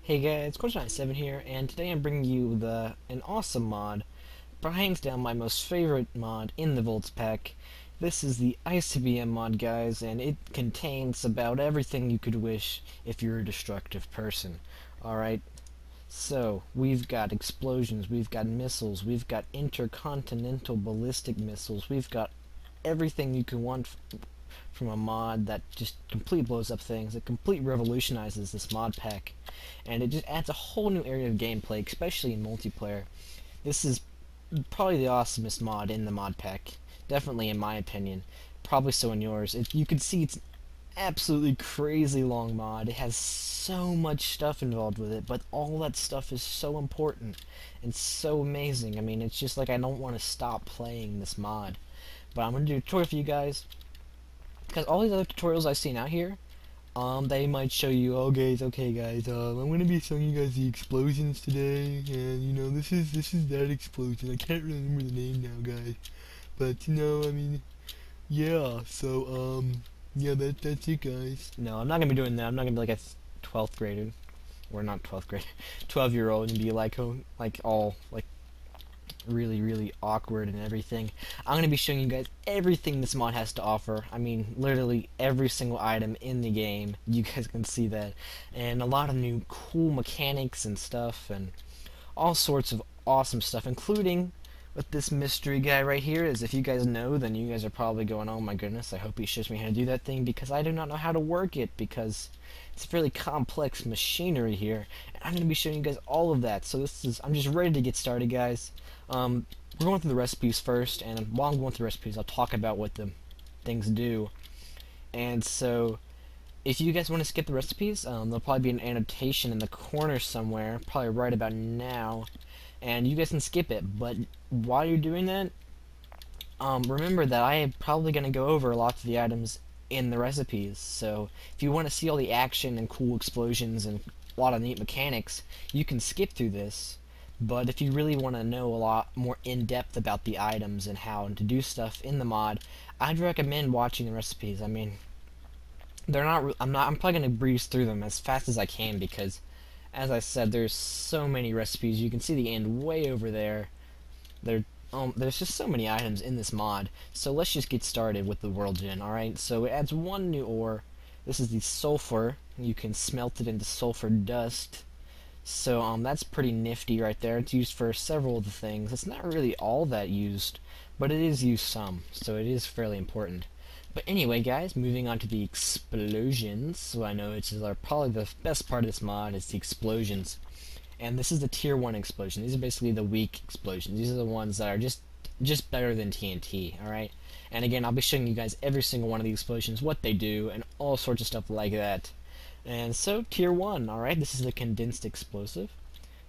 Hey guys, CornsyrupMinecraft here, and today I'm bringing you an awesome mod, but hands down my most favorite mod in the Voltz pack. This is the ICBM mod, guys, and it contains about everything you could wish if you're a destructive person. Alright, so we've got explosions, we've got missiles, we've got intercontinental ballistic missiles, we've got everything you can want from a mod that just completely blows up things. It completely revolutionizes this mod pack, and it just adds a whole new area of gameplay, especially in multiplayer. This is probably the awesomest mod in the mod pack, definitely in my opinion, probably so in yours. You can see it's an absolutely crazy long mod. It has so much stuff involved with it, but all that stuff is so important and so amazing. I mean, it's just like I don't want to stop playing this mod. But I'm going to do a tutorial for you guys, because all these other tutorials I've seen out here, they might show you, okay guys, I'm gonna be showing you guys the explosions today, and you know, this is that explosion. I can't remember the name now, guys, but you know, I mean, yeah. So yeah, that's it, guys. No, I'm not gonna be doing that. I'm not gonna be like a 12th grader, or not 12th grade, 12-year-old, and be like, oh, like all like really awkward and everything. I'm going to be showing you guys everything this mod has to offer. I mean, literally every single item in the game. You guys can see that. And a lot of new cool mechanics and stuff, and all sorts of awesome stuff, including what this mystery guy right here is. If you guys know, then you guys are probably going, oh my goodness, I hope he shows me how to do that thing, because I do not know how to work it, because it's fairly complex machinery here, and I'm going to be showing you guys all of that. So I'm just ready to get started, guys. We're going through the recipes first, and while I'm going through the recipes, I'll talk about what the things do. And so, if you guys want to skip the recipes, there'll probably be an annotation in the corner somewhere, probably right about now, and you guys can skip it. But while you're doing that, remember that I am probably going to go over lots of the items in the recipes. So if you want to see all the action and cool explosions and a lot of neat mechanics, you can skip through this. But if you really want to know a lot more in-depth about the items and how to do stuff in the mod, I'd recommend watching the recipes. I mean, I'm probably going to breeze through them as fast as I can, because as I said, there's so many recipes. You can see the end way over there. There's just so many items in this mod. So let's just get started with the world gen. Alright, so it adds one new ore. This is the sulfur. You can smelt it into sulfur dust. So that's pretty nifty right there. It's used for several of the things. It's not really all that used, but it is used some, so it is fairly important. But anyway, guys, moving on to the explosions. So I know it's probably the best part of this mod is the explosions. And this is the tier 1 explosion. These are basically the weak explosions. These are the ones that are just better than TNT, alright? And again, I'll be showing you guys every single one of the explosions, what they do, and all sorts of stuff like that. And so, tier 1, alright, this is the condensed explosive.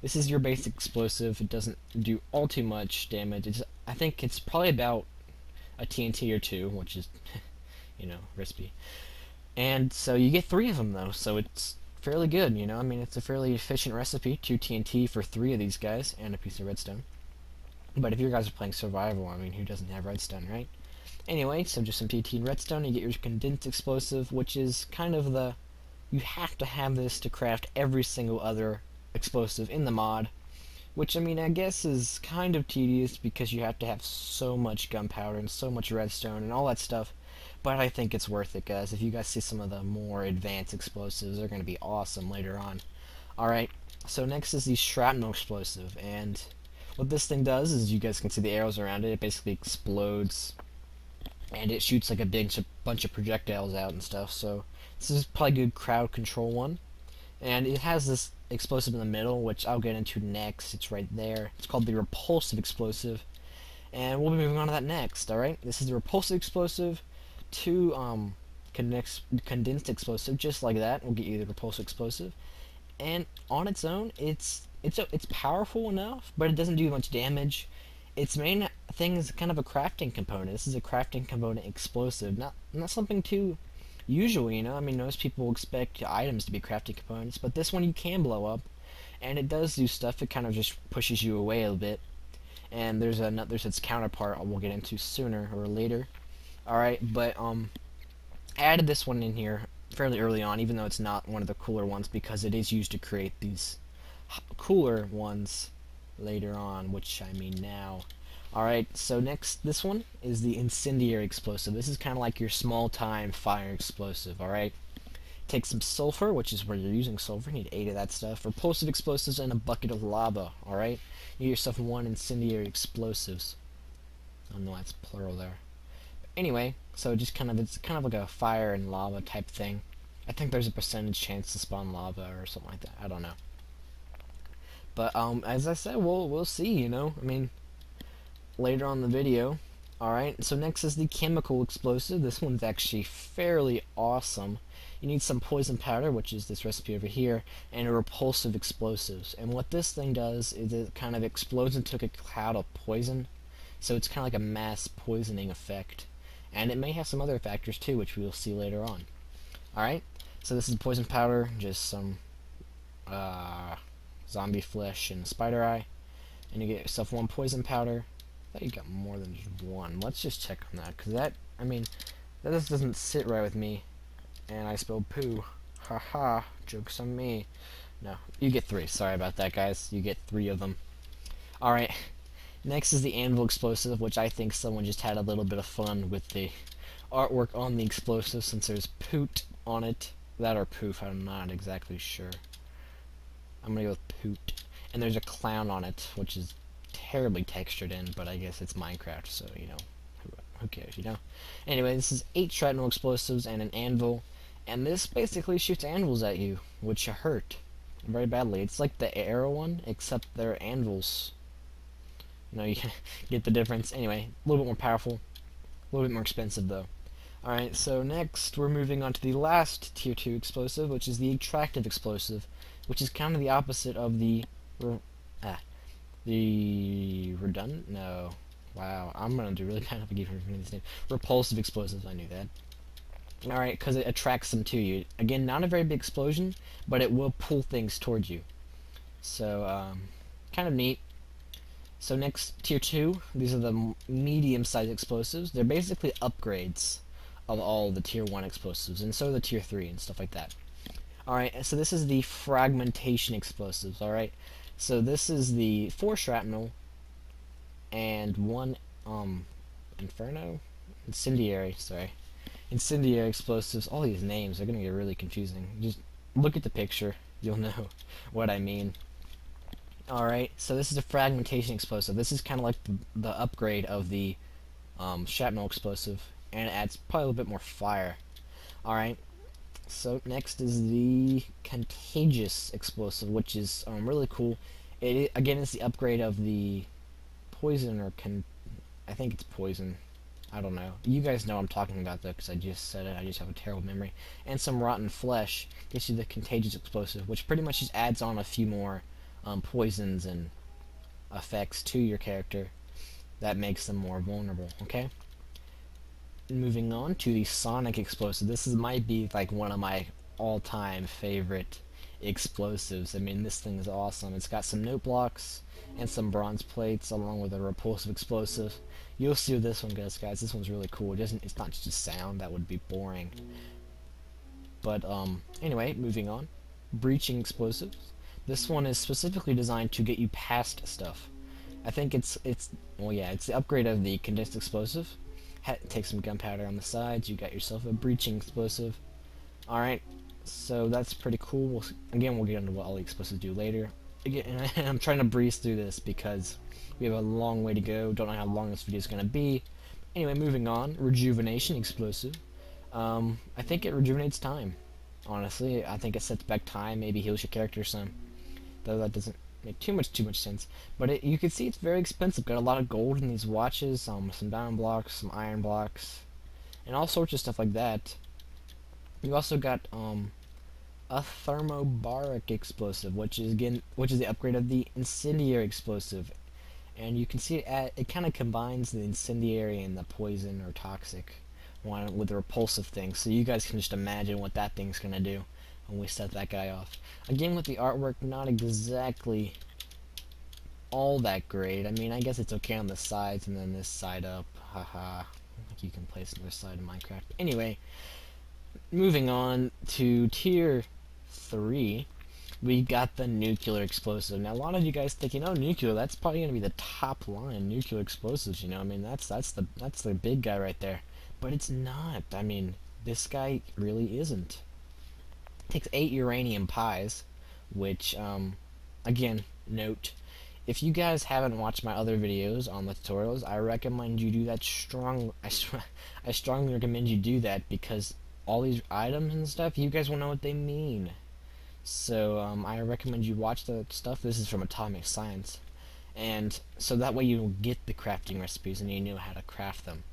This is your basic explosive. It doesn't do all too much damage. I think it's probably about a TNT or 2, which is, you know, risky. And so you get 3 of them, though, so it's fairly good, you know? I mean, it's a fairly efficient recipe, 2 TNT for 3 of these guys, and a piece of redstone. But if you guys are playing survival, I mean, who doesn't have redstone, right? Anyway, so just some TNT and redstone, you get your condensed explosive, which is kind of the... You have to have this to craft every single other explosive in the mod, which, I mean, I guess is kind of tedious because you have to have so much gunpowder and so much redstone and all that stuff, but I think it's worth it, guys. If you guys see some of the more advanced explosives, they're going to be awesome later on. Alright, so next is the shrapnel explosive, and what this thing does is, you guys can see the arrows around it, it basically explodes, and it shoots like a bunch of projectiles out and stuff, so this is probably a good crowd control one. And it has this explosive in the middle, which I'll get into next. It's right there. It's called the repulsive explosive, and we'll be moving on to that next. Alright, this is the repulsive explosive. 2 condensed explosive, just like that, will get you the repulsive explosive. And on its own, it's powerful enough, but it doesn't do much damage. Its main thing is kind of a crafting component. This is a crafting component explosive, not something too usual, you know. I mean, most people expect items to be crafting components, but this one you can blow up, and it does do stuff. It kind of just pushes you away a little bit. And there's its counterpart we'll get into sooner or later. Alright, but I added this one in here fairly early on, even though it's not one of the cooler ones, because it is used to create these cooler ones later on, which I mean now. Alright, so next, this one is the incendiary explosive. This is kind of like your small-time fire explosive, alright? Take some sulfur, which is where you're using sulfur. You need 8 of that stuff. Repulsive explosives and a bucket of lava, alright? You get yourself 1 incendiary explosives. I don't know why it's plural there. But anyway, so just it's kind of like a fire and lava type thing. I think there's a percentage chance to spawn lava or something like that. I don't know. But as I said, we'll see, you know. I mean, later on in the video. Alright, so next is the chemical explosive. This one's actually fairly awesome. You need some poison powder, which is this recipe over here, and a repulsive explosives. And what this thing does is it kind of explodes into a cloud of poison. So it's kind of like a mass poisoning effect. And it may have some other factors too, which we will see later on. Alright, so this is poison powder, just some zombie flesh and spider eye. And you get yourself 1 poison powder. I thought you got more than just 1. Let's just check on that, because that, I mean, that just doesn't sit right with me. And I spilled poo. Haha, joke's on me. No, you get 3. Sorry about that, guys. You get 3 of them. Alright, next is the anvil explosive, which I think someone just had a little bit of fun with the artwork on the explosive, since there's poot on it. That or poof, I'm not exactly sure. I'm gonna go with poot. And there's a clown on it, which is terribly textured in, but I guess it's Minecraft, so, you know, who cares, you know? Anyway, this is 8 shrapnel explosives and an anvil, and this basically shoots anvils at you, which hurt very badly. It's like the arrow one, except they're anvils. You know, you get the difference. Anyway, a little bit more powerful, a little bit more expensive, though. Alright, so next we're moving on to the last tier 2 explosive, which is the attractive explosive, which is kind of the opposite of the redundant? No. Wow, I'm gonna do really bad if I keep remembering this name. Repulsive explosives, I knew that. Alright, because it attracts them to you. Again, not a very big explosion, but it will pull things towards you. So, kind of neat. So next, tier 2, these are the medium-sized explosives. They're basically upgrades of all the tier 1 explosives, and so are the tier 3 and stuff like that. Alright, so this is the fragmentation explosives, alright? So this is the 4 shrapnel and 1 incendiary explosives. All these names are gonna get really confusing. Just look at the picture, you'll know what I mean. Alright, so this is a fragmentation explosive. This is kind of like the upgrade of the shrapnel explosive, and it adds probably a little bit more fire. Alright, so next is the contagious explosive, which is really cool. It again is the upgrade of the poison, or I think it's poison. I don't know. You guys know what I'm talking about though, because I just said it. I just have a terrible memory. And some rotten flesh gets you the contagious explosive, which pretty much just adds on a few more poisons and effects to your character that makes them more vulnerable. Okay. Moving on to the sonic explosive. This might be like one of my all-time favorite explosives. I mean, this thing is awesome. It's got some note blocks and some bronze plates along with a repulsive explosive. You'll see what this one goes, guys. This one's really cool. It's not just a sound. That would be boring. But anyway, moving on. Breaching explosives. This one is specifically designed to get you past stuff. I think it's the upgrade of the condensed explosive. Take some gunpowder on the sides. You got yourself a breaching explosive. Alright, so that's pretty cool. We'll get into what all the explosives do later. Again, I'm trying to breeze through this because we have a long way to go. Don't know how long this video is going to be. Anyway, moving on. Rejuvenation explosive. I think it rejuvenates time. Honestly, I think it sets back time. Maybe heals your character some. Though that doesn't make too much sense. But you can see it's very expensive. Got a lot of gold in these watches. Some diamond blocks, some iron blocks, and all sorts of stuff like that. You also got a thermobaric explosive, which is the upgrade of the incendiary explosive. And you can see it kind of combines the incendiary and the poison or toxic one with the repulsive thing. So you guys can just imagine what that thing's gonna do when we set that guy off. Again, with the artwork, not exactly all that great. I mean, I guess it's okay on the sides, and then this side up. Haha. Like you can place another side in Minecraft. Anyway, moving on to tier 3, we got the nuclear explosive. Now, a lot of you guys thinking, oh, nuclear, that's probably going to be the top line, nuclear explosives, you know, I mean, that's the big guy right there. But it's not. I mean, this guy really isn't. It takes 8 uranium pies, which, again, note, if you guys haven't watched my other videos on the tutorials, I recommend you do that I strongly recommend you do that, because all these items and stuff, you guys will know what they mean. So I recommend you watch the stuff. This is from Atomic Science, and so that way you get the crafting recipes and you know how to craft them.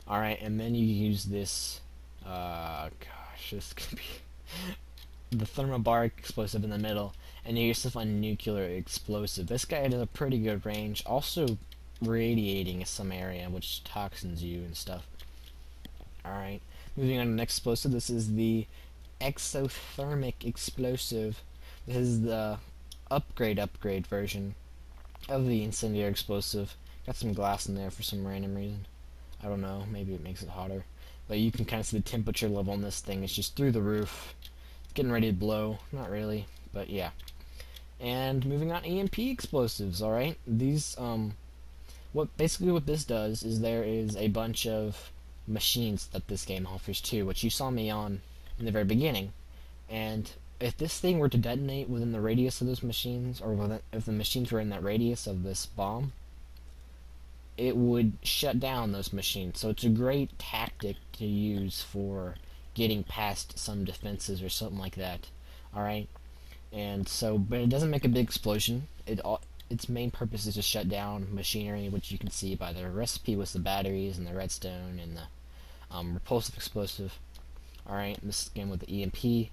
All right, and then you use this. Gosh, this could be the thermobaric explosive in the middle, and you get yourself a nuclear explosive. This guy has a pretty good range, also radiating in some area, which toxins you and stuff. All right, moving on to the next explosive. This is the exothermic explosive. This is the upgrade version of the incendiary explosive. Got some glass in there for some random reason. I don't know, maybe it makes it hotter. But you can kind of see the temperature level on this thing. It's just through the roof. It's getting ready to blow. Not really, but yeah. And moving on, EMP explosives, alright? These, what this does is there is a bunch of machines that this game offers too, which you saw me on in the very beginning, and if this thing were to detonate within the radius of those machines, or if the machines were in that radius of this bomb, it would shut down those machines. So it's a great tactic to use for getting past some defenses or something like that. Alright? And so, but it doesn't make a big explosion. Its main purpose is to shut down machinery, which you can see by the recipe with the batteries and the redstone and the repulsive explosive. Alright, this is again with the EMP.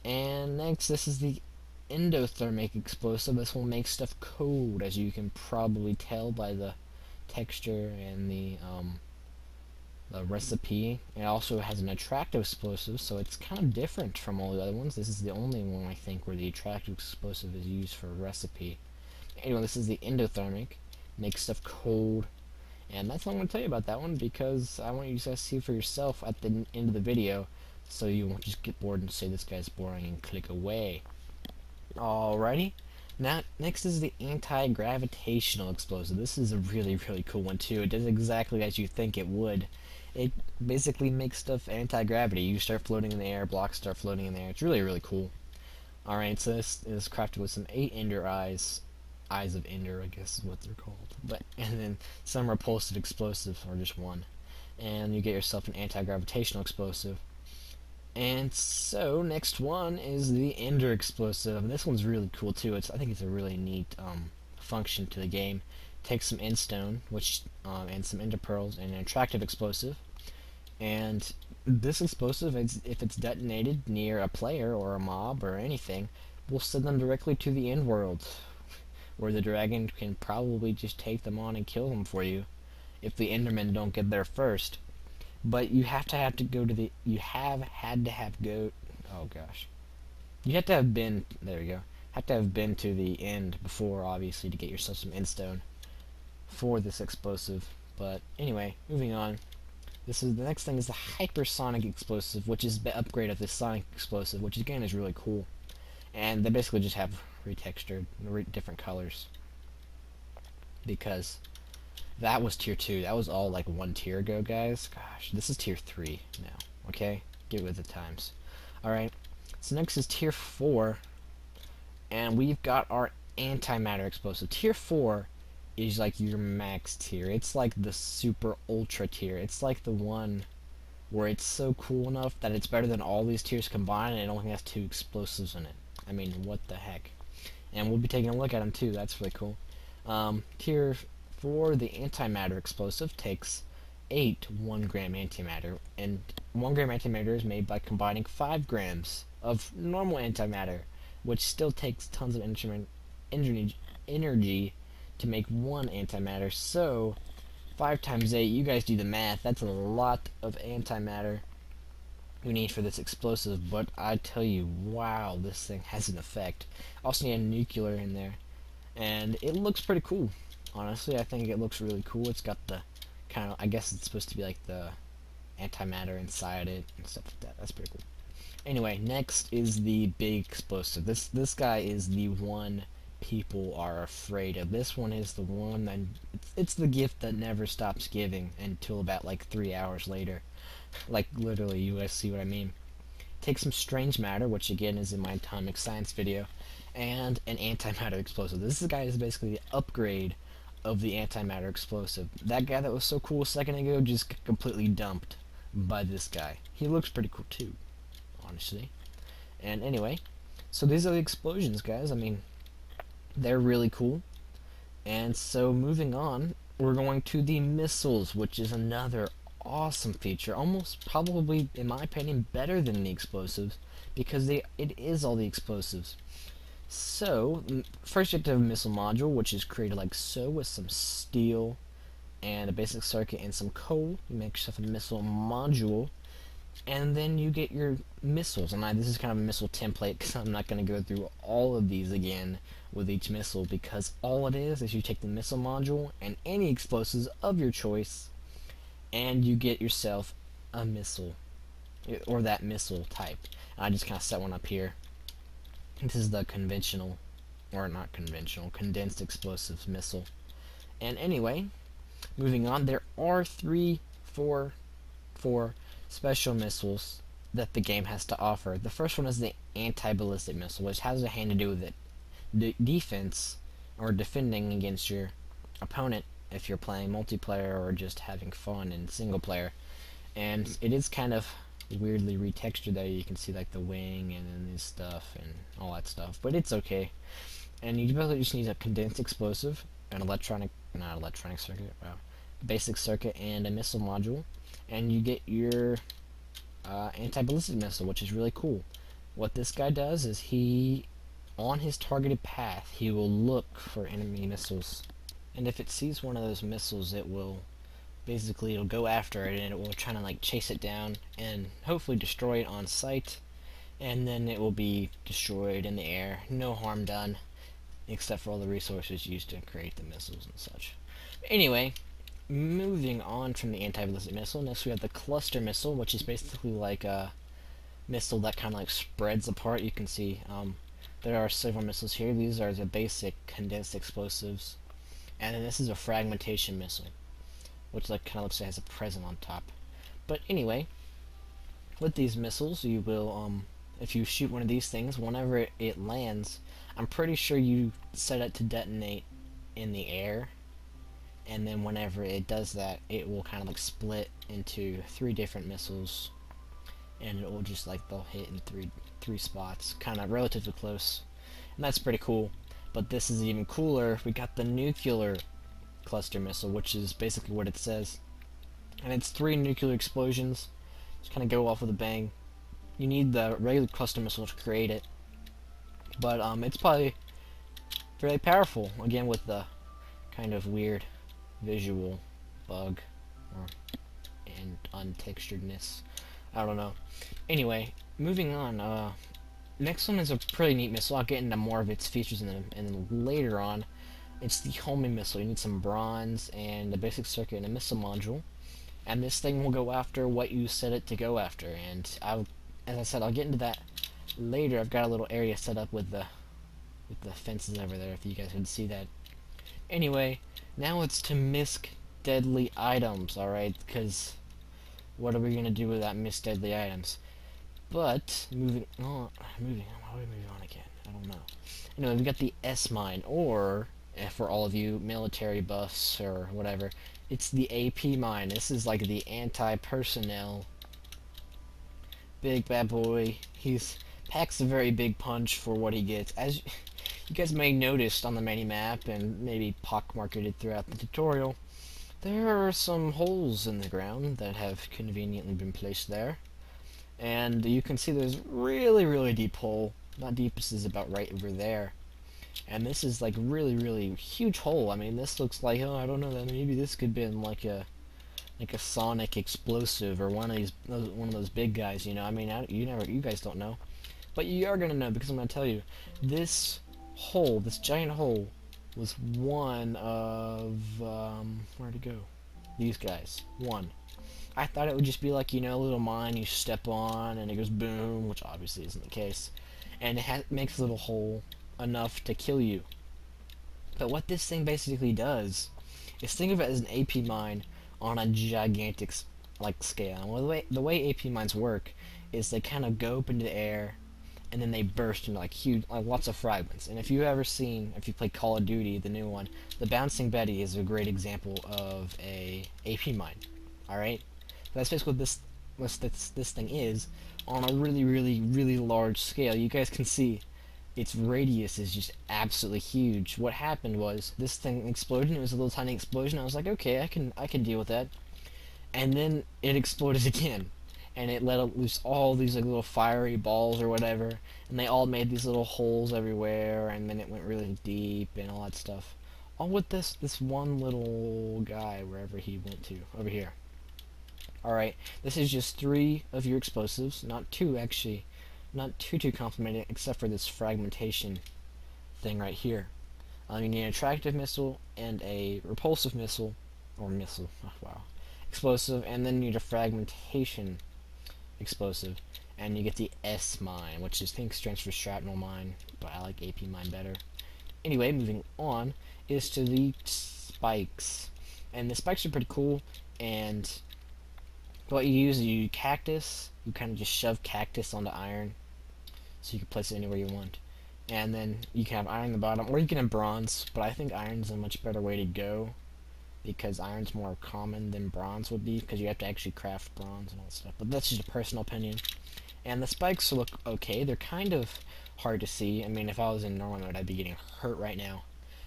And next, this is the endothermic explosive. This will make stuff cold, as you can probably tell by the texture and the recipe. It also has an attractive explosive, so it's kind of different from all the other ones. This is the only one, I think, where the attractive explosive is used for a recipe. Anyway, this is the endothermic. Makes stuff cold. And that's all I'm going to tell you about that one, because I want you guys to see for yourself at the end of the video, so you won't just get bored and say this guy's boring and click away. Alrighty. Now, next is the anti-gravitational explosive. This is a really, really cool one too. It does exactly as you think it would. It basically makes stuff anti-gravity. You start floating in the air, blocks start floating in the air. It's really, really cool. Alright, so this is crafted with some 8 ender eyes. Eyes of Ender, I guess is what they're called. But and then some repulsive explosive, or just one. And you get yourself an anti-gravitational explosive. And so next one is the Ender explosive. And this one's really cool too. I think it's a really neat function to the game. Takes some endstone, which and some ender pearls, and an attractive explosive. And this explosive, if it's detonated near a player or a mob or anything, will send them directly to the end world, where the dragon can probably just take them on and kill them for you if the endermen don't get there first. But you have to go to the you have been to the end before, obviously, to get yourself some endstone for this explosive. But anyway, moving on. The next thing is the hypersonic explosive, which is the upgrade of the sonic explosive, which again is really cool. And they basically just have retextured, different colors, because that was tier 2. That was all like 1 tier ago, guys. Gosh, this is tier 3 now. Okay, get with the times. Alright, so next is tier 4, and we've got our antimatter explosive. Tier 4 is like your max tier. It's like the super ultra tier. It's like the one where it's so cool enough that it's better than all these tiers combined, and it only has 2 explosives in it. I mean, what the heck? And we'll be taking a look at them too. That's really cool. Tier 4, the antimatter explosive, takes 8 1-gram antimatter, and 1-gram antimatter is made by combining 5 grams of normal antimatter, which still takes tons of energy to make 1 antimatter. So 5 times 8, you guys do the math, that's a lot of antimatter you need for this explosive. But I tell you, wow, this thing has an effect. Also need a nuclear in there, and it looks pretty cool. Honestly, I think it looks really cool. It's got the kind of, I guess it's supposed to be like the antimatter inside it and stuff like that. That's pretty cool. Anyway, next is the big explosive. This guy is the one people are afraid of. This one is the one that it's the gift that never stops giving until about like 3 hours later. Like literally, you guys see what I mean. Take some strange matter, which again is in my atomic science video, and an antimatter explosive. This guy is basically the upgrade of the antimatter explosive. That guy that was so cool a second ago just got completely dumped by this guy. He looks pretty cool too, honestly. And anyway, so these are the explosions, guys. I mean, they're really cool. And so moving on, we're going to the missiles, which is another awesome feature, almost probably, in my opinion, better than the explosives, because it is all the explosives. So, first you have to have a missile module, which is created like so, with some steel and a basic circuit and some coal. You make yourself a missile module, and then you get your missiles. And this is kind of a missile template, because I'm not going to go through all of these again with each missile, because all it is you take the missile module and any explosives of your choice, and you get yourself a missile, or that missile type. And I just kind of set one up here. This is the conventional, or not conventional, condensed explosives missile. And anyway, moving on, there are four special missiles that the game has to offer. The first one is the anti-ballistic missile, which has a hand to do with it. Defense, or defending against your opponent if you're playing multiplayer or just having fun in single player. And it is kind of weirdly retextured there. You can see like the wing and then this stuff and all that stuff, but it's okay. And you basically just need a condensed explosive, an circuit, basic circuit, and a missile module, and you get your anti-ballistic missile, which is really cool. What this guy does is on his targeted path, he will look for enemy missiles, and if it sees one of those missiles, it'll go after it, and it will try to like chase it down and hopefully destroy it on sight, and then it will be destroyed in the air. No harm done, except for all the resources used to create the missiles and such. Anyway, moving on from the anti-ballistic missile, next we have the cluster missile, which is basically like a missile that kind of like spreads apart. You can see there are several missiles here. These are the basic condensed explosives, and then this is a fragmentation missile, which like kind of looks like it has a present on top. But anyway, with these missiles, you will if you shoot one of these things, whenever it lands, I'm pretty sure you set it to detonate in the air, and then whenever it does that, it will kind of like split into 3 different missiles, and it will just like they'll hit in three spots, kind of relatively close, and that's pretty cool. But this is even cooler. We got the nuclear cluster missile, which is basically what it says, and it's 3 nuclear explosions, just kind of go off with a bang. You need the regular cluster missile to create it, but it's probably very powerful, again with the kind of weird visual bug and untexturedness. I don't know. Anyway, moving on. Next one is a pretty neat missile. I'll get into more of its features and then later on. It's the homing missile. You need some bronze and a basic circuit and a missile module, and this thing will go after what you set it to go after. And as I said, I'll get into that later. I've got a little area set up with the fences over there, if you guys could see that. Anyway, now it's to misc deadly items. All right, because what are we gonna do without misc deadly items? But moving on. How do we move on again? I don't know. Anyway, we got the S-mine, or for all of you military buffs or whatever, it's the AP mine. This is like the anti-personnel big bad boy. He's packs a very big punch for what he gets. As you guys may noticed on the mini-map, and maybe pockmarked throughout the tutorial, there are some holes in the ground that have conveniently been placed there. And you can see there's really deep hole. Not deep, this is about right over there. And this is like really huge hole. I mean, this looks like, oh, I don't know, maybe this could have been like a sonic explosive or one of those big guys, you know. I mean, you guys don't know, but you are gonna know, because I'm gonna tell you. This giant hole was one of where'd it go? these guys. One. I thought it would just be like, you know, a little mine you step on and it goes boom, which obviously isn't the case. And it makes a little hole enough to kill you. But what this thing basically does is think of it as an AP mine on a gigantic like scale. And the way AP mines work is they kind of go up into the air and then they burst into like huge, like lots of fragments. And if you play Call of Duty, the new one, the Bouncing Betty is a great example of a AP mine. All right, that's basically what this thing is on a really large scale. You guys can see its radius is just absolutely huge. What happened was this thing exploded. It was a little tiny explosion. I was like, okay, I can deal with that. And then it exploded again, and it let loose all these like little fiery balls or whatever, and they all made these little holes everywhere, and then it went really deep and all that stuff. All with this one little guy wherever he went to over here. Alright, this is just 3 of your explosives, not 2 actually, not too complicated except for this fragmentation thing right here. You need an attractive missile and a repulsive missile, wow, explosive, and then you need a fragmentation explosive, and you get the S mine, which is, I think, stands for shrapnel mine, but I like AP mine better. Anyway, moving on is to the spikes, and the spikes are pretty cool. And what you use is you use cactus. You kind of just shove cactus onto iron, so you can place it anywhere you want. And then you can have iron in the bottom, or you can have bronze, but I think iron's a much better way to go, because iron's more common than bronze would be, because you have to actually craft bronze and all that stuff. But that's just a personal opinion. And the spikes look okay. They're kind of hard to see. I mean, if I was in normal mode, I'd be getting hurt right now.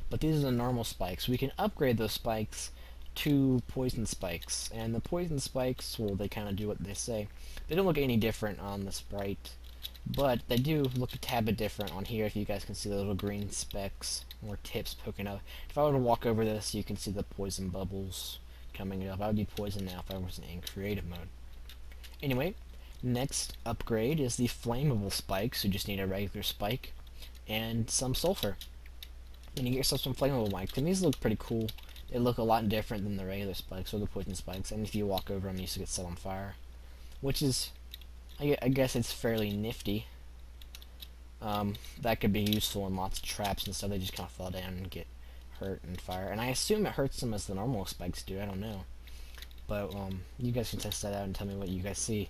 But these are the normal spikes. We can upgrade those spikes to poison spikes. And the poison spikes, well, they kind of do what they say. They don't look any different on the sprite, but they do look a tad bit different on here. If you guys can see the little green specks or tips poking up. If I were to walk over this, you can see the poison bubbles coming up. I would be poisoned now if I wasn't in creative mode. Anyway, next upgrade is the flammable spikes. You just need a regular spike and some sulfur, and you get yourself some flammable spikes. And these look pretty cool. They look a lot different than the regular spikes or the poison spikes. And if you walk over them, you just get set on fire, which is, I guess it's fairly nifty. That could be useful in lots of traps and stuff. They just kind of fall down and get hurt and fire. And I assume it hurts them as the normal spikes do. I don't know. But you guys can test that out and tell me what you guys see.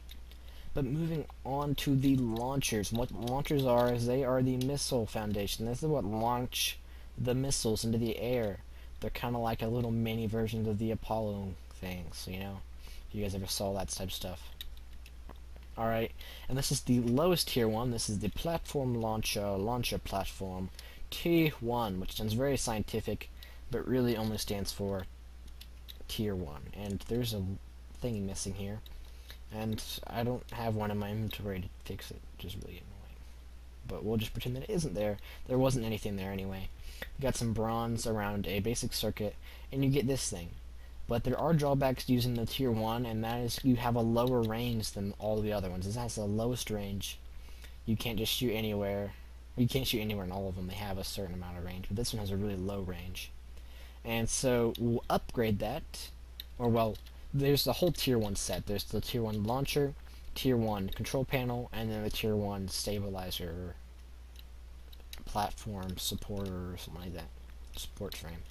But moving on to the launchers. What launchers are is they are the missile foundation. This is what launch the missiles into the air. They're kind of like a little mini version of the Apollo things, you know? If you guys ever saw that type of stuff. Alright, and this is the lowest tier one. This is the platform launcher platform T1, which sounds very scientific, but really only stands for tier 1. And there's a thing missing here, and I don't have one in my inventory to fix it, which is really annoying. But we'll just pretend that it isn't there. There wasn't anything there anyway. You got some bronze around a basic circuit, and you get this thing. But there are drawbacks to using the tier 1, and that is you have a lower range than all the other ones. This has the lowest range. You can't just shoot anywhere. You can't shoot anywhere in all of them. They have a certain amount of range, but this one has a really low range. And so we'll upgrade that, or well, there's the whole tier 1 set. There's the tier 1 launcher, tier 1 control panel, and then the tier 1 stabilizer, platform supporter, or something like that, support frame.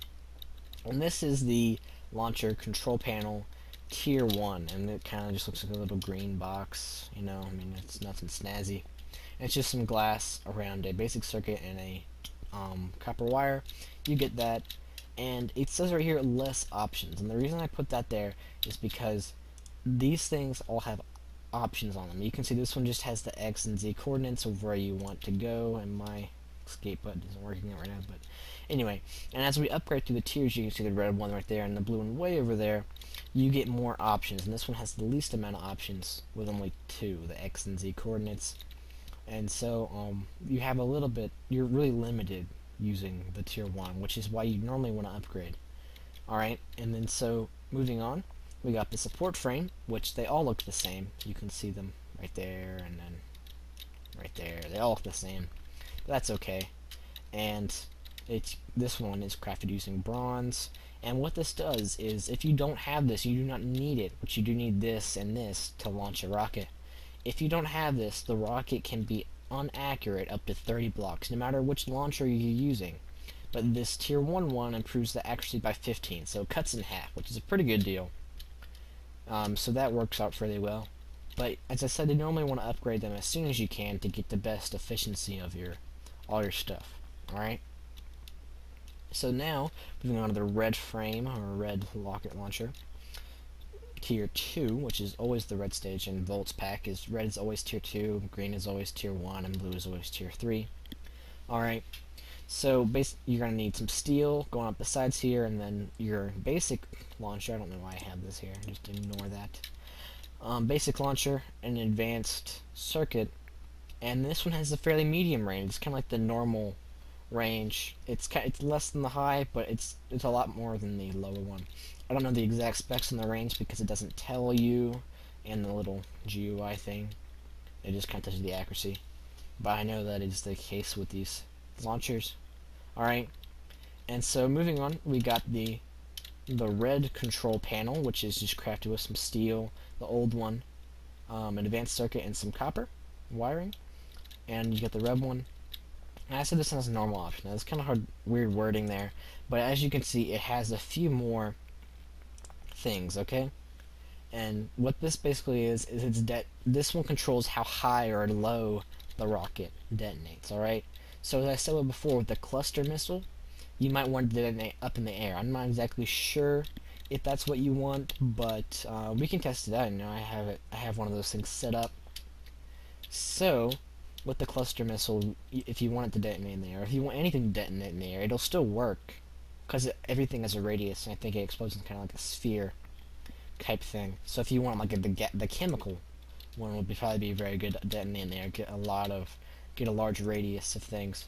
And this is the launcher control panel tier 1, and it kind of just looks like a little green box, you know. I mean, it's nothing snazzy. It's just some glass around a basic circuit and a copper wire. You get that, and it says right here less options, and the reason I put that there is because these things all have options on them. You can see this one just has the X and Z coordinates of where you want to go, and my escape button isn't working right now, but anyway. And as we upgrade through the tiers, you can see the red one right there and the blue one way over there. You get more options, and this one has the least amount of options with only 2, the X and Z coordinates. And so you have a little bit, you're really limited using the tier 1, which is why you normally want to upgrade. Alright, and then so moving on, we got the support frame, which they all look the same. You can see them right there and then right there. They all look the same. That's okay. And This one is crafted using bronze, and what this does is, if you don't have this, you do not need it, but you do need this and this to launch a rocket. If you don't have this, the rocket can be inaccurate up to 30 blocks, no matter which launcher you're using. But this tier 1 one improves the accuracy by 15, so it cuts in half, which is a pretty good deal. So that works out fairly well. But as I said, you normally want to upgrade them as soon as you can to get the best efficiency of all your stuff. Alright? So now, moving on to the red frame, or red rocket launcher. Tier 2, which is always the red stage in Voltz pack, is red is always tier 2, green is always tier 1, and blue is always tier 3. Alright, so you're going to need some steel going up the sides here, and then your basic launcher. I don't know why I have this here, just ignore that. Basic launcher, an advanced circuit, and this one has a fairly medium range. It's kind of like the normal range. It's less than the high, but it's a lot more than the lower one. I don't know the exact specs on the range because it doesn't tell you in the little GUI thing. It just kind of touches the accuracy. But I know that is the case with these launchers. Alright, and so moving on, we got the red control panel, which is just crafted with some steel, the old one, an advanced circuit, and some copper wiring. And you get the red one. And I said this has a normal option. Now, it's kind of hard, weird wording there, but as you can see, it has a few more things, okay? And what this basically is this one controls how high or low the rocket detonates, alright? So as I said before, with the cluster missile, you might want to detonate up in the air. I'm not exactly sure if that's what you want, but we can test it out. You know, I have one of those things set up. So with the cluster missile, if you want it to detonate in the air, if you want anything to detonate in the air, it'll still work, because everything has a radius, and I think it explodes in kind of like a sphere type thing. So if you want like the chemical one, would probably be very good at detonating in the air, get a large radius of things.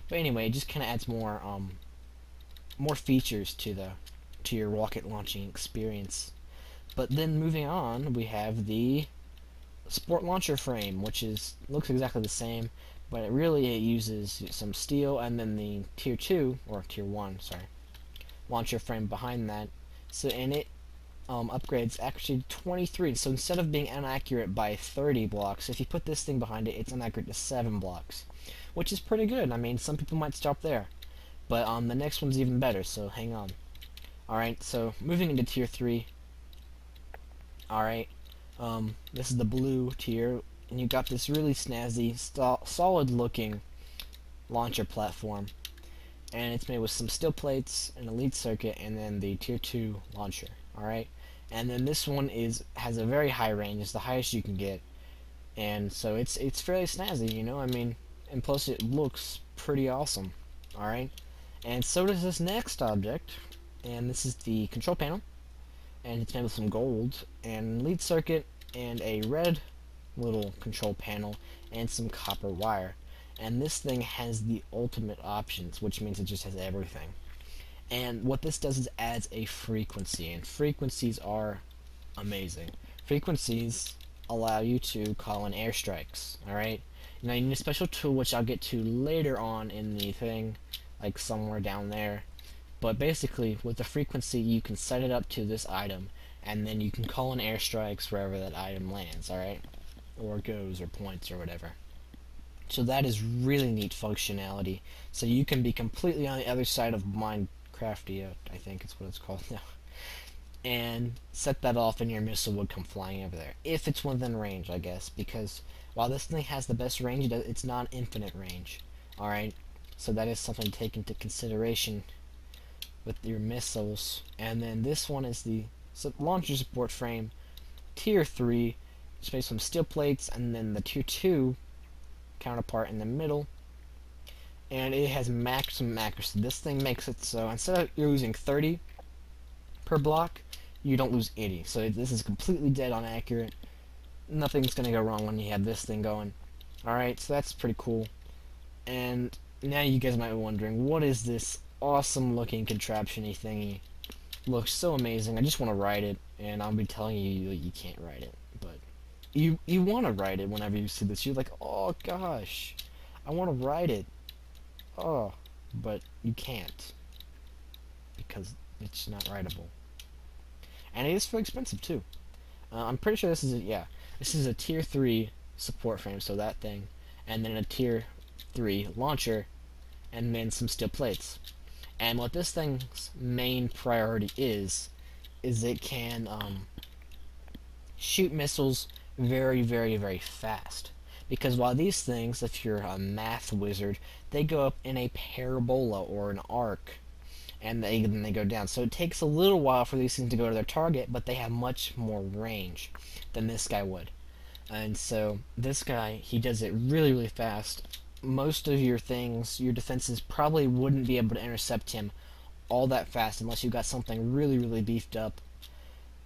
But anyway, it just kind of adds more features to your rocket launching experience. But then moving on, we have the sport launcher frame, which looks exactly the same, but it uses some steel, and then the tier 2 or tier 1, sorry, launcher frame behind that. So it upgrades actually 23. So instead of being inaccurate by 30 blocks, if you put this thing behind it, it's inaccurate to 7 blocks, which is pretty good. I mean, some people might stop there, but the next one's even better. So hang on. All right. So moving into tier 3. All right. This is the blue tier, and you got this really snazzy, solid-looking launcher platform, and it's made with some steel plates, an elite circuit, and then the tier 2 launcher. All right, and then this one has a very high range. It's the highest you can get, and so it's fairly snazzy, you know. I mean, and plus it looks pretty awesome. All right, and so does this next object, and this is the control panel. And it's made with some gold and lead circuit and a red little control panel and some copper wire. And this thing has the ultimate options, which means it just has everything. And what this does is adds a frequency, and frequencies are amazing. Frequencies allow you to call in airstrikes, alright? Now you need a special tool, which I'll get to later on in the thing, like somewhere down there. But basically, with the frequency, you can set it up to this item, and then you can call in airstrikes wherever that item lands, alright? Or goes, or points, or whatever. So that is really neat functionality. So you can be completely on the other side of Minecraftia, I think is what it's called now. And set that off, and your missile would come flying over there. If it's within range, I guess, because while this thing has the best range, it's not infinite range, alright? So that is something to take into consideration with your missiles. And then this one is the launcher support frame, tier 3. It's made some steel plates, and then the tier 2 counterpart in the middle, and it has maximum accuracy. This thing makes it so instead of losing 30 per block, you don't lose 80. So this is completely dead on accurate. Nothing's gonna go wrong when you have this thing going. Alright, so that's pretty cool. And now you guys might be wondering, what is this awesome looking contraption-y thingy? Looks so amazing. I just want to ride it, and I'll be telling you you can't ride it, but you want to ride it whenever you see this. You're like, oh gosh, I want to ride it. Oh, but you can't because it's not writable. And it is fairly expensive too. I'm pretty sure this is this is a tier 3 support frame, so that thing, and then a tier 3 launcher, and then some steel plates. And what this thing's main priority is it can shoot missiles very, very, very fast. Because while these things, if you're a math wizard, they go up in a parabola or an arc, and then they go down. So it takes a little while for these things to go to their target, but they have much more range than this guy would. And so this guy, he does it really, really fast. Most of your things, your defenses probably wouldn't be able to intercept him all that fast unless you got something really, really beefed up.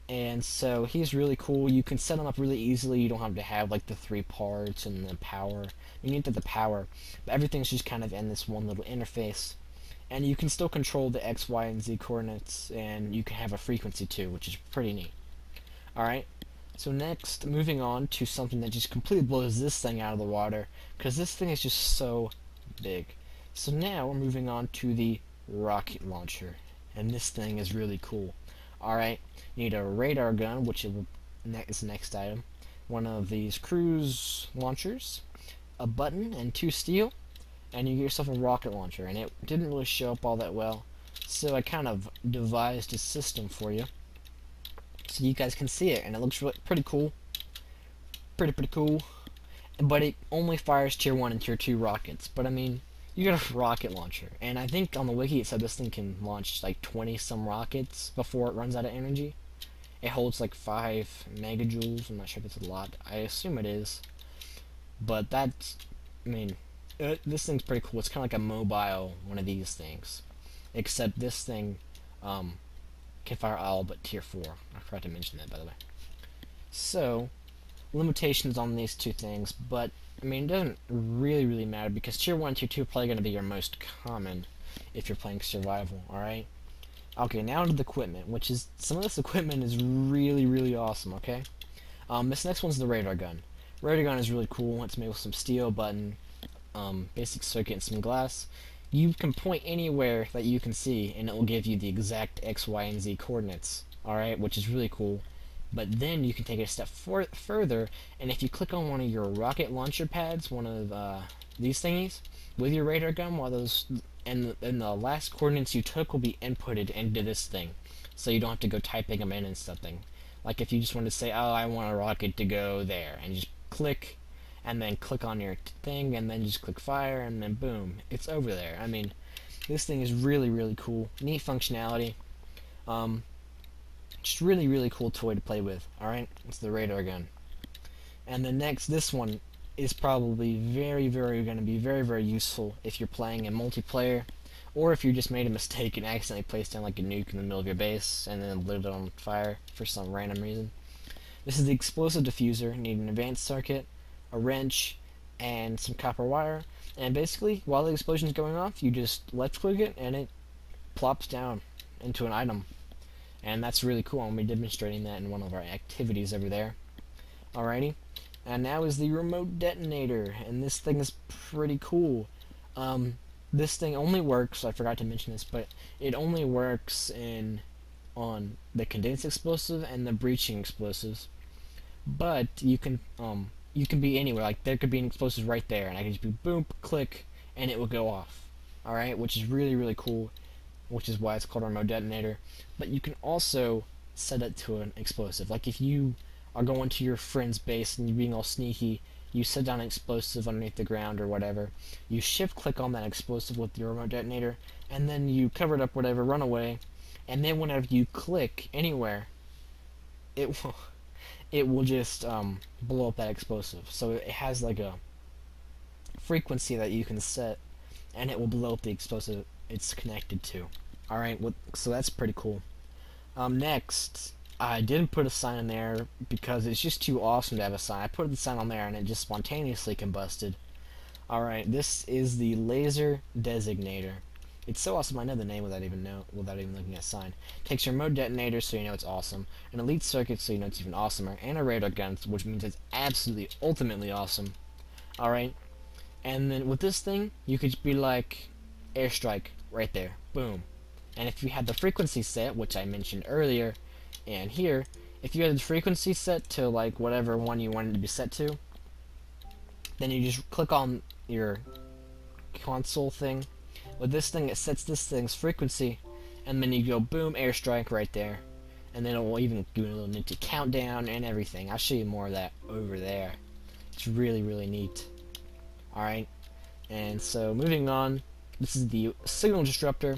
And so he's really cool. You can set him up really easily. You don't have to have like the 3 parts and the power. You need the power, but everything's just kind of in this one little interface. And you can still control the X, Y, and Z coordinates, and you can have a frequency too, which is pretty neat. Alright, so next, moving on to something that just completely blows this thing out of the water, because this thing is just so big. So now we're moving on to the rocket launcher, and this thing is really cool. Alright, you need a radar gun, which is the next item, one of these cruise launchers, a button, and 2 steel, and you get yourself a rocket launcher. And it didn't really show up all that well, so I kind of devised a system for you so you guys can see it, and it looks really pretty cool. Pretty cool. But it only fires tier 1 and tier 2 rockets. But I mean, you got a rocket launcher, and I think on the wiki it said this thing can launch like 20 some rockets before it runs out of energy. It holds like 5 megajoules. I'm not sure if it's a lot. I assume it is, but that's, I mean, this thing's pretty cool. It's kind of like a mobile one of these things, except this thing can fire all but tier 4. I forgot to mention that, by the way. So, limitations on these 2 things, but I mean, it doesn't really matter because tier 1 and tier 2 are probably going to be your most common if you're playing survival, alright? Okay, now to the equipment, which is, some of this equipment is really awesome, okay? This next one's the radar gun. Radar gun is really cool. It's made with some steel, button, basic circuit, and some glass. You can point anywhere that you can see, and it will give you the exact X, Y, and Z coordinates, alright, which is really cool. But then you can take it a step further, and if you click on one of your rocket launcher pads, one of these thingies, with your radar gun, while those and the last coordinates you took will be inputted into this thing, so you don't have to go typing them in and something. Like if you just want to say, oh, I want a rocket to go there, and just click, and then click on your thing, and then just click fire, and then boom, it's over there. I mean, this thing is really cool, neat functionality. Just really cool toy to play with. Alright, it's the radar gun. And the next, this one is probably going to be very useful if you're playing in multiplayer, or if you just made a mistake and accidentally placed down like a nuke in the middle of your base and then lit it on fire for some random reason. This is the explosive diffuser. You need an advanced circuit, a wrench, and some copper wire. And basically, while the explosion is going off, you just left click it and it plops down into an item. And that's really cool. I'll be demonstrating that in one of our activities over there. Alrighty. And now is the remote detonator. And this thing is pretty cool. This thing only works, I forgot to mention this, but it only works on the condensed explosive and the breaching explosives. But you can be anywhere. Like there could be an explosive right there, and I can just be boom, click, and it will go off. Alright, which is really cool. Which is why it's called a remote detonator. But you can also set it to an explosive. Like if you are going to your friend's base and you're being all sneaky, you set down an explosive underneath the ground or whatever, you shift click on that explosive with your remote detonator, and then you cover it up, whatever, run away, and then whenever you click anywhere, it will just blow up that explosive. So it has like a frequency that you can set, and it will blow up the explosive it's connected to. Alright, so that's pretty cool. Next, I didn't put a sign in there because it's just too awesome to have a sign. I put the sign on there and it just spontaneously combusted. Alright, this is the laser designator. It's so awesome I know the name without even looking at a sign. Takes your remote detonator so you know it's awesome, an elite circuit so you know it's even awesomer, and a radar gun, which means it's absolutely ultimately awesome. Alright, and then with this thing you could be like, airstrike right there. Boom. And if you had the frequency set, which I mentioned earlier, and here, if you had the frequency set to like whatever one you wanted to be set to, then you just click on your console thing. With this thing, it sets this thing's frequency, and then you go boom, airstrike right there. And then it will even do a little nifty countdown and everything. I'll show you more of that over there. It's really, really neat. Alright, and so moving on, this is the signal disruptor.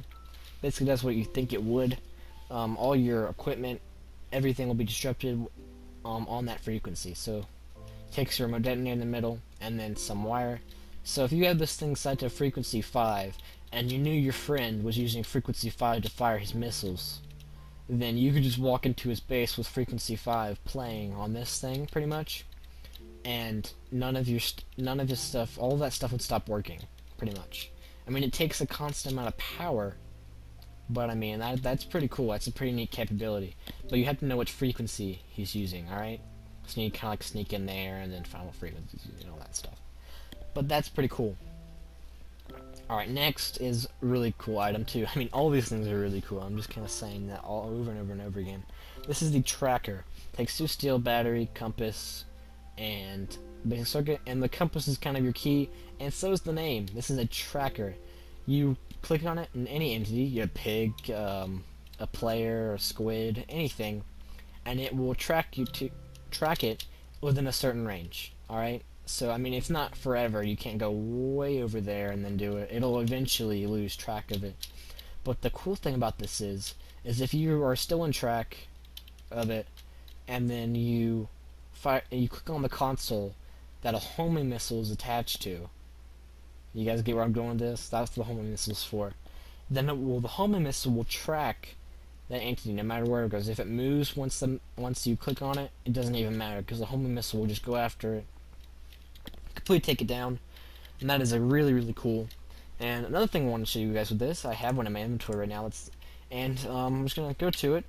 Basically does what you think it would. All your equipment, everything will be disrupted on that frequency. So takes your remote detonator in the middle and then some wire. So if you have this thing set to frequency 5 and you knew your friend was using frequency 5 to fire his missiles, then you could just walk into his base with frequency 5 playing on this thing pretty much, and none of his stuff, all of that stuff would stop working pretty much. I mean, it takes a constant amount of power, but I mean that's pretty cool. That's a pretty neat capability. But you have to know which frequency he's using, alright? So you kind of like sneak in there and then find what frequencies and all that stuff. But that's pretty cool. Alright, next is a really cool item too. I mean, all these things are really cool. I'm just kind of saying that all over and over and over again. This is the tracker. Takes 2 steel, battery, compass, and basic circuit. And the compass is kind of your key, and so is the name. This is a tracker. You click on it, and any entity, a pig, a player, a squid, anything, and it will track it within a certain range. Alright? So, I mean, it's not forever. You can't go way over there and then do it. It'll eventually lose track of it. But the cool thing about this is if you are still in track of it, and then you click on the console that a homing missile is attached to. You guys get where I'm going with this? That's what the homing missile is for. Then the homing missile will track that entity no matter where it goes. If it moves once you click on it, it doesn't even matter, because the homing missile will just go after it, completely take it down, and that is a really, really cool. And another thing I want to show you guys with this, I have one in my inventory right now. I'm just gonna go to it,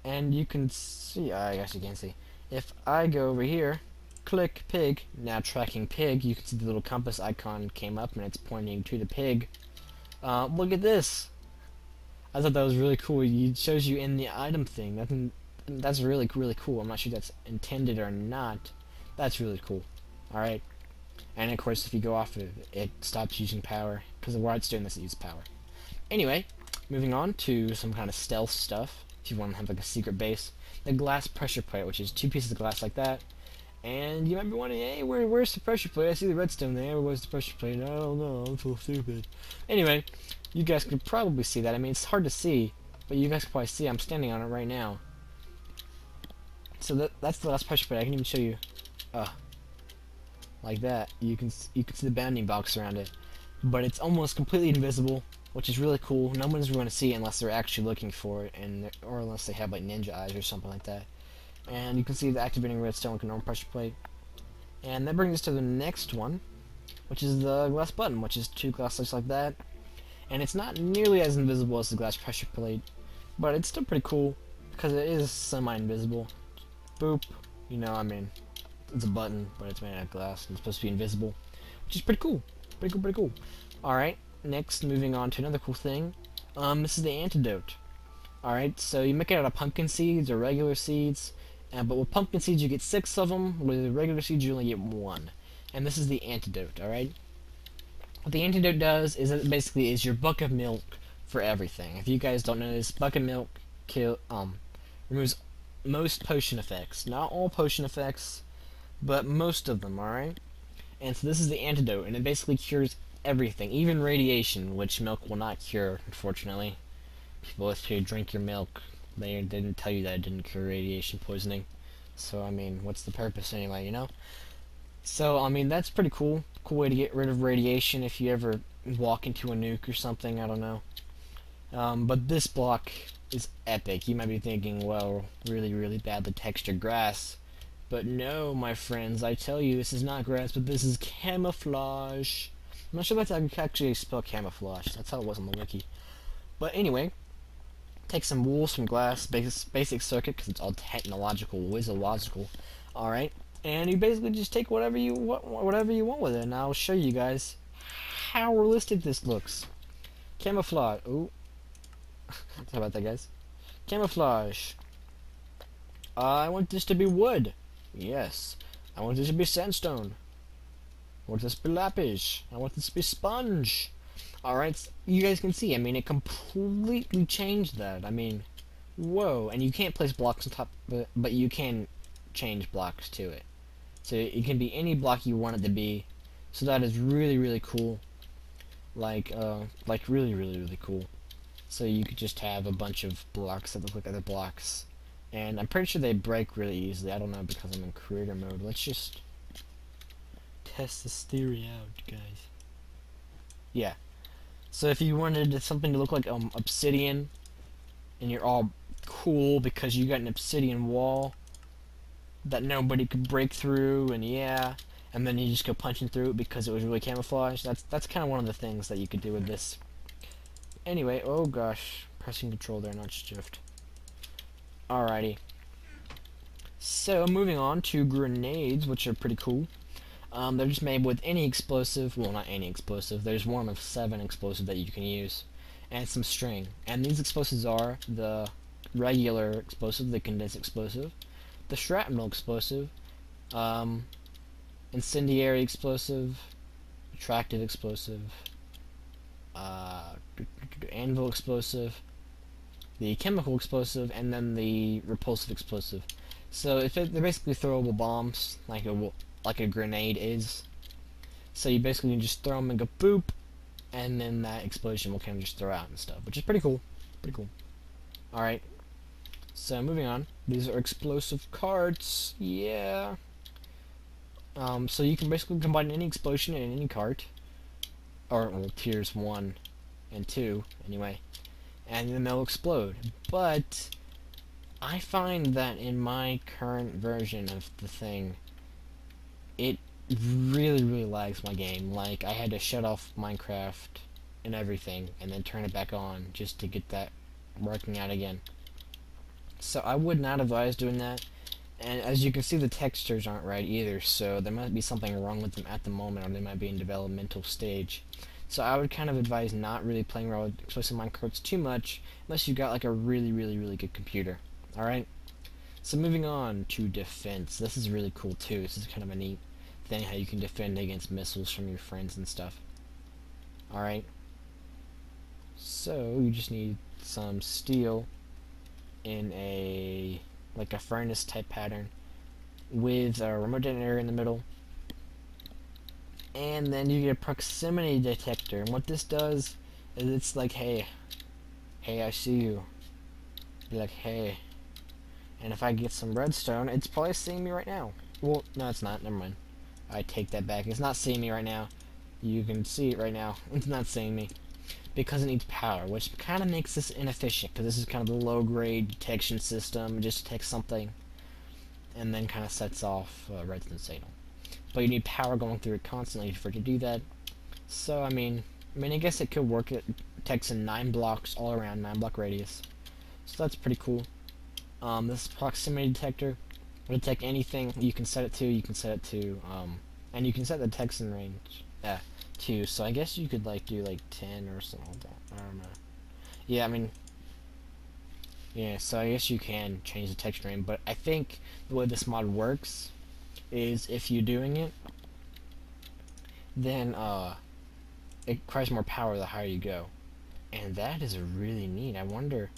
and you can see. I guess you can't see. If I go over here, click pig, now tracking pig, you can see the little compass icon came up, and it's pointing to the pig. Look at this. I thought that was really cool. It shows you in the item thing. That's really, really cool. I'm not sure that's intended or not. That's really cool. All right. And of course, if you go off of it, it stops using power, because while it's doing this, it uses power. Anyway, moving on to some kind of stealth stuff. If you want to have like a secret base, the glass pressure plate, which is 2 pieces of glass like that. And you might be wondering, hey, where's the pressure plate? I see the redstone there. Where's the pressure plate? I don't know. I'm so stupid. Anyway, you guys could probably see that. I mean, it's hard to see, but you guys can probably see I'm standing on it right now. So that's the glass pressure plate. I can even show you. Like that, you can see the bounding box around it, but it's almost completely invisible, which is really cool. No one's going to see it unless they're actually looking for it, or unless they have like ninja eyes or something like that. And you can see the activating redstone with a normal pressure plate. And that brings us to the next one, which is the glass button, which is 2 glass plates like that. And it's not nearly as invisible as the glass pressure plate, but it's still pretty cool because it is semi-invisible. Boop, you know, I mean, it's a button, but it's made out of glass and it's supposed to be invisible, which is pretty cool. Pretty cool. Alright, next, moving on to another cool thing. This is the antidote. Alright, so you make it out of pumpkin seeds or regular seeds, but with pumpkin seeds you get 6 of them, with regular seeds you only get 1. And this is the antidote, alright? What the antidote does is it basically is your bucket of milk for everything. If you guys don't know this, bucket milk removes most potion effects. Not all potion effects, but most of them, alright? And so this is the antidote, and it basically cures everything, even radiation, which milk will not cure, unfortunately. People, if you drink your milk, they didn't tell you that it didn't cure radiation poisoning. So, I mean, what's the purpose anyway, you know? So, I mean, that's pretty cool. Cool way to get rid of radiation if you ever walk into a nuke or something, I don't know. But this block is epic. You might be thinking, well, really, really badly textured grass. But no, my friends, I tell you, this is not grass, but this is camouflage. I'm not sure if that's how you actually spell camouflage. That's how it was on the wiki. But anyway, take some wool, some glass, basic circuit, because it's all technological, wizological. Alright, and you basically just take whatever you want with it, and I'll show you guys how realistic this looks. Camouflage. Ooh. How about that, guys? Camouflage. I want this to be wood. Yes. I want this to be sandstone. I want this to be lapis. I want this to be sponge. Alright, you guys can see, I mean, it completely changed that. I mean, whoa. And you can't place blocks on top of it, but you can change blocks to it. So it can be any block you want it to be. So that is really, really cool. Like really, really, really cool. So you could just have a bunch of blocks that look like other blocks. And I'm pretty sure they break really easily. I don't know because I'm in creator mode. Let's just test this theory out, guys. Yeah. So if you wanted something to look like obsidian, and you're all cool because you got an obsidian wall that nobody could break through, and yeah, and then you just go punching through it because it was really camouflaged. That's kind of one of the things that you could do with this. Anyway, oh gosh, pressing control there, not shift. Alrighty. So moving on to grenades, which are pretty cool. They're just made with any explosive, well, not any explosive. There's one of 7 explosives that you can use, and some string. And these explosives are the regular explosive, the condensed explosive, the shrapnel explosive, incendiary explosive, attractive explosive, anvil explosive, the chemical explosive, and then the repulsive explosive. So they're basically throwable bombs, like a grenade is. So you basically can just throw them and go boop, and then that explosion will kind of just throw out and stuff, which is pretty cool. Pretty cool. Alright. So moving on. These are explosive carts. Yeah. So you can basically combine any explosion in any cart. Or, well, tiers 1 and 2, anyway. And then they'll explode. But I find that in my current version of the thing, it really, really lags my game. Like, I had to shut off Minecraft and everything, and then turn it back on just to get that working out again. So I would not advise doing that. And as you can see, the textures aren't right either, so there might be something wrong with them at the moment, or they might be in developmental stage. So I would kind of advise not really playing around with explosive minecarts too much, unless you've got like a really, really, really good computer. Alright? So moving on to defense. This is really cool too. This is kind of a neat thing, how you can defend against missiles from your friends and stuff. Alright? So you just need some steel in a like a furnace type pattern with a remote detonator in the middle, and then you get a proximity detector. And what this does is it's like, hey, I see you. Be like, hey. And if I get some redstone, it's probably seeing me right now. Well, no, it's not. Never mind. I take that back. It's not seeing me right now. You can see it right now. It's not seeing me because it needs power, which kind of makes this inefficient, because this is kind of the low-grade detection system. It just detects something and then kind of sets off a redstone signal. But you need power going through it constantly for it to do that. So, I mean, I guess it could work. It detects in 9 blocks all around, 9-block radius. So that's pretty cool. This proximity detector will detect anything you can set it to. You can set it to, and you can set the detection range too. So I guess you could like do like 10 or something like that. I don't know. Yeah, I mean, yeah. So I guess you can change the detection range, but I think the way this mod works is if you're doing it, then it requires more power the higher you go, and that is really neat. I wonder.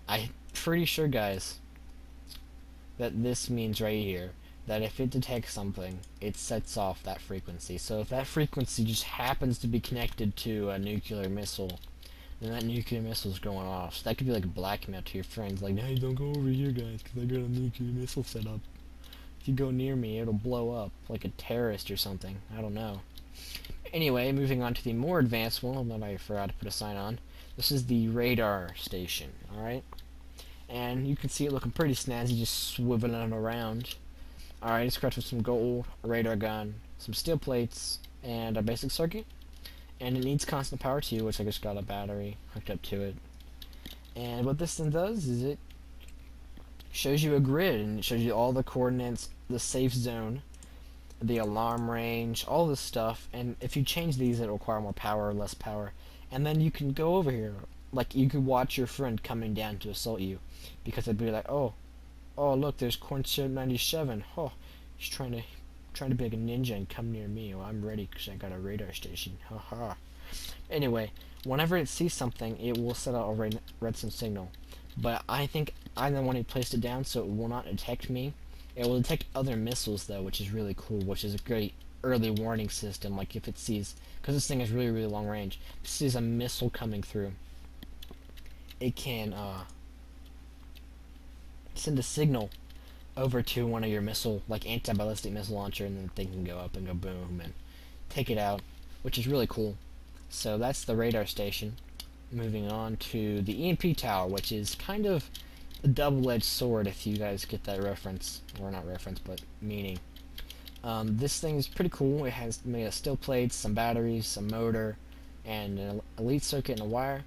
I'm pretty sure, guys, that this means right here that if it detects something, it sets off that frequency. So if that frequency just happens to be connected to a nuclear missile, then that nuclear missile is going off. So that could be like a blackmail to your friends, like, hey, don't go over here, guys, because I got a nuclear missile set up. If you go near me, it'll blow up, like a terrorist or something. I don't know. Anyway, moving on to the more advanced one that I forgot to put a sign on. This is the radar station, alright? And you can see it looking pretty snazzy, just swiveling around. Alright, it's equipped with some gold, a radar gun, some steel plates, and a basic circuit. And it needs constant power too, which I just got a battery hooked up to it. And what this thing does is it shows you a grid, and it shows you all the coordinates, the safe zone, the alarm range, all this stuff. And if you change these, it'll require more power or less power. and then you can go over here. Like, you could watch your friend coming down to assault you, because they'd be like, oh, look, there's CornsyrupMinecraft. Oh, he's trying to be like a ninja and come near me. Well, I'm ready because I got a radar station. Haha. Anyway, whenever it sees something, it will set out a redstone signal. But I think I'm the one who placed it down, so it will not detect me. It will detect other missiles, though, which is really cool, which is a great early warning system. Like, if it sees, because this thing is really, really long range, if it sees a missile coming through, it can send a signal over to one of your missile, like anti-ballistic missile launcher, and then the thing can go up and go boom and take it out, which is really cool. So that's the radar station. Moving on to the EMP tower, which is kind of a double-edged sword, if you guys get that reference, or not reference, but meaning. This thing is pretty cool. It has made of steel plates, some batteries, some motor, and an elite circuit and a wire.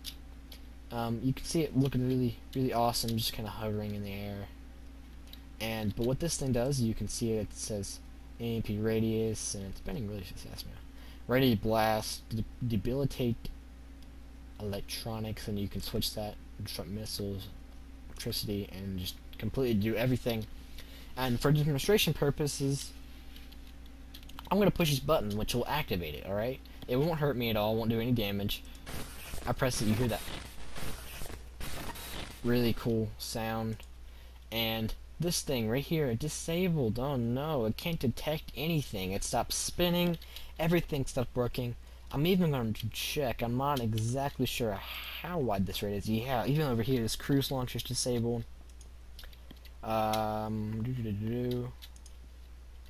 You can see it looking really, really awesome, just kind of hovering in the air. But what this thing does, you can see it says EMP radius, and it's spinning really fast now. Ready blast, debilitate electronics, and you can switch that, disrupt missiles, electricity, and just completely do everything. And for demonstration purposes, I'm going to push this button, which will activate it, alright? It won't hurt me at all, won't do any damage. I press it, you hear that really cool sound. And this thing right here, disabled. Oh no, it can't detect anything. It stops spinning, everything stopped working. I'm even going to check. I'm not exactly sure how wide this rate is. Yeah, even over here, this cruise launcher is disabled. Yeah,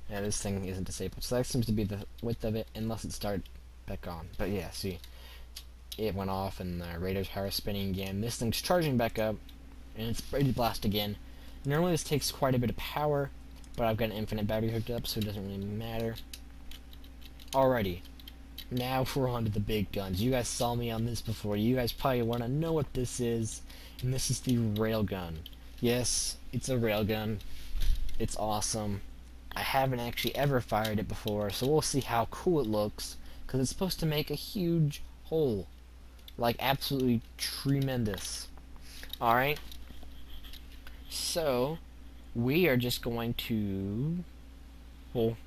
this thing isn't disabled. So that seems to be the width of it, unless it started back on. But yeah, see, it went off, and the radar's power is spinning again. This thing's charging back up, and it's ready to blast again. Normally this takes quite a bit of power, but I've got an infinite battery hooked up, so it doesn't really matter. Alrighty. Now we're on to the big guns. You guys saw me on this before. You guys probably want to know what this is. And this is the Railgun. Yes, it's a Railgun. It's awesome. I haven't actually ever fired it before, so we'll see how cool it looks. Because it's supposed to make a huge hole. Like, absolutely tremendous. Alright. So, we are just going to... Well,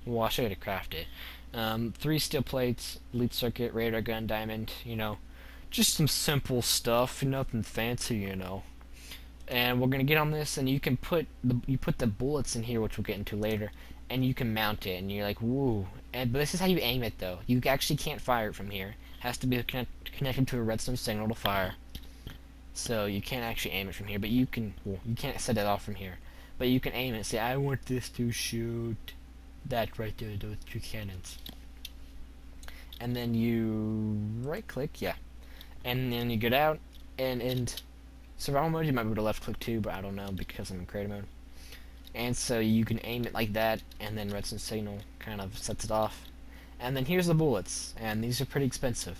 I'll show you how to craft it. 3 steel plates, elite circuit, radar gun, diamond, you know, just some simple stuff, nothing fancy, you know. And we're gonna get on this, and you can put the bullets in here, which we'll get into later, and you can mount it, and you're like, woo. But this is how you aim it, though. You actually can't fire it from here. It has to be connected to a redstone signal to fire. So you can't actually aim it from here, but you can. Well, you can't set it off from here, but you can aim it. Say, I want this to shoot. That right there, those 2 cannons. And then you right click, yeah. And then you get out, and in survival mode you might be able to left click too, but I don't know because I'm in creative mode. And so you can aim it like that, and then redstone signal kind of sets it off. And then here's the bullets, and these are pretty expensive.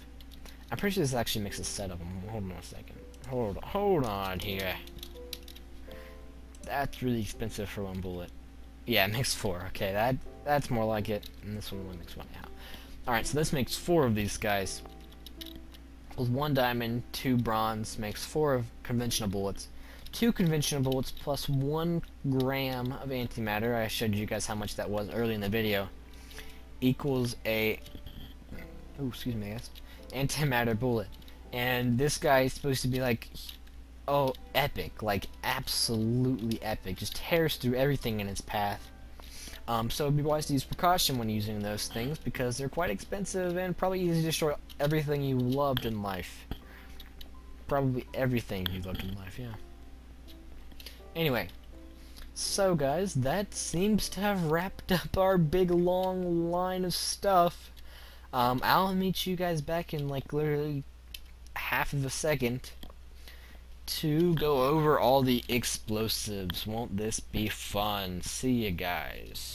I'm pretty sure this actually makes a set of them. Hold on a second. Hold on here. That's really expensive for 1 bullet. Yeah, it makes 4. Okay, that's more like it. And this one only makes 1 now. Alright, so this makes 4 of these guys. With 1 diamond, 2 bronze, makes 4 of conventional bullets. 2 conventional bullets plus 1 gram of antimatter. I showed you guys how much that was early in the video. Equals a... Oh, excuse me, guys. Antimatter bullet. And this guy is supposed to be like... Oh, epic. Like, absolutely epic. Just tears through everything in its path. So it'd be wise to use precaution when using those things, because they're quite expensive and probably easy to destroy everything you loved in life. Probably everything you loved in life, yeah. Anyway, so guys, that seems to have wrapped up our big long line of stuff. I'll meet you guys back in like literally half of a second to go over all the explosives. Won't this be fun? See you guys.